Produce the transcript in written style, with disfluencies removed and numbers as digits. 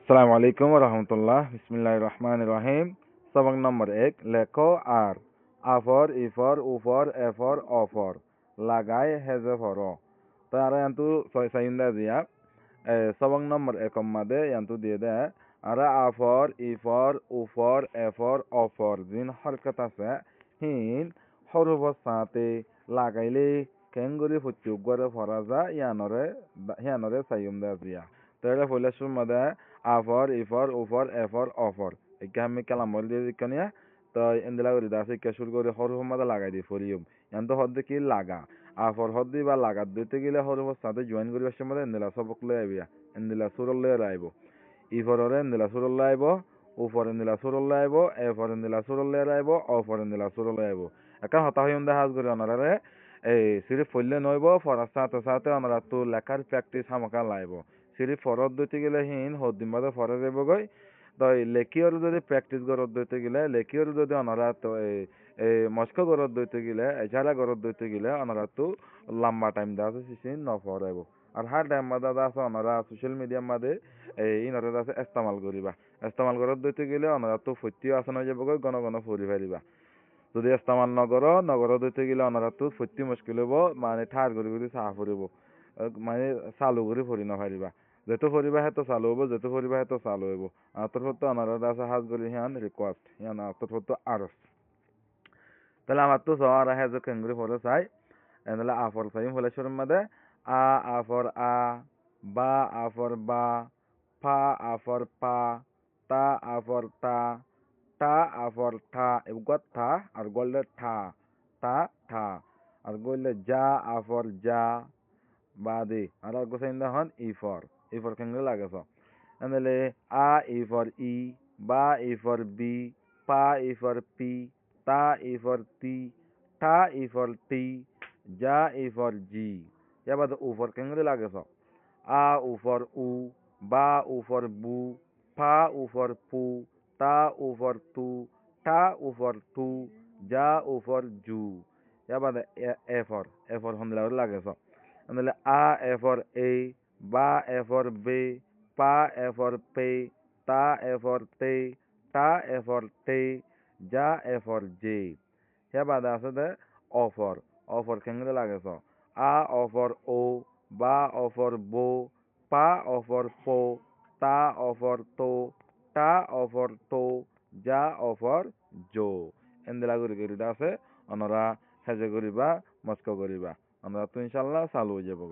আসসালামু আলাইকুম রহমতুল্লাহ বিসমিল্লাহির রহমানির রহিম সবক নম্বর ১ লেখো আর আ ফর ই ফর উ ফর এ ফর অ ফর লাগাই হেজে ফর তো আর yantu সাইন্দা দিয়া সবক নম্বর ১ মাদে yantu দিয়ে দে আর আ ফর ই ফর উ ফর এ ফর অ ফর জিন হরকত আছে হিন হরফর সাথে লাগাইলে কেঙ্গুরি ফুচুক করে ফরা যা ইয়ানরে সাইম দে দিয়া তো এটা ফলে সুরমাদে A for, E for, U for, E for, O for. আমি কালামল দিয়ে দিকানিয়া তো এন্দেলা করি দাসে কেশুর করে হরফ মাদা লাগাই দি ফরিয়ম এন্দ হদ্দে কি লাগা আ ফর হদ্দি বা লাগাত দিতে গেলে হরফর সাথে জয়েন করি আসছে মধ্যে এন্দেলা সবক লই আইবিয়া এন্দেলা সুরল লই আইব ই ফর ওরে এন্দেলা সুরল লই আইব উ ফর এন্দেলা সুরল লই আইব এ ফর এন্দেলা সুরল লই আইব অ ফর এন্দেলা সুরল লই আইব একা হতা হইম দে হাজ করি অনারে এই সিরিফ ফইলে নইব ফরার সাথে সাথে অনারা তো লেখার প্র্যাকটিস হামাকা লাইব সিরি ফরত দইতে গেলে হিন হদ্দিম বাদে ফরে যাব গই তো লেখিয়র যদি প্র্যাকটিস গরত দইতে গেলে লেখিয়র যদি অনারা তো এই মস্ক গরত দইতে গেলে এছাড়া গরত দইতে গেলে অনারা তো লম্বা টাইম দাস সিসিন ন ফরাইব আর হার টাইম মাদা দাস অনারা সোশ্যাল মিডিয়া মাদে এই ইনরে দাস ইস্তেমাল করিবা ইস্তেমাল গরত দইতে গেলে অনারা তো ফত্যিও আসন হয়ে যাব গই গণ গণ ফরি ফারিবা যদি ইস্তেমাল নগর দইতে গেলে অনারা তো ফত্যি মুশকিল হব মানে ঠার করি চাহ ফুরিব মানে চালু করে ফরি নফারিবা যেহেতু ফরিবা হেতো চালু হব যেহেতু ফরিবা হেতো চালু হব আতর ফটো আনারা আছে হাজ করি হিয়ান রিকোয়েস্ট হিয়ান আতর ফটো আরস তাহলে আমার তো সবার হেজো কেঙ্গুরি ফটো চাই তাহলে আ ফর চাই ফলে শুরুর মধ্যে আ ফর বা আ ফর বা ফা আ ফর পা তা আ ফর তা আ ফর থা এবার থা আর গোল্ডে তা থা আর গোল্ডে যা আ ফর যা বাদে আর গোসাইন্দা হন ই ফর কেঙ্গুরি লাগেছ তাহলে ই ফর ই বা ই ফর বি পা ই ফর পি তা ই ফর তি ঠা ই ফর টি যা ই ফর জি এবার উ ফর কেঙ্গুরি লাগেছ উ ফর উ বা উ ফর বু ফা উ ফর পু তা উ ফর তু ঠা উ ফর টু যা উ ফর জু এবার এ ফর হন্দিলা লাগেছ তাহলে এ ফর এ বা এ ফর বে পা এ ফর পে তা এ ফর তে টা এ ফর টে যা এ ফর জে হে বাদে আছে দে অ ফর কেঙ্গুরি লাগেছ অ ফর ও বা অ ফর বো পা অ ফর পো তা অ ফর তো টা অ ফর তো যা অ ফর জো এন্দেলা করি আছে অনরা হেজে করিবা মস্ক করিবা আমরা তো ইনশাল্লাহ চালু হয়ে যাবো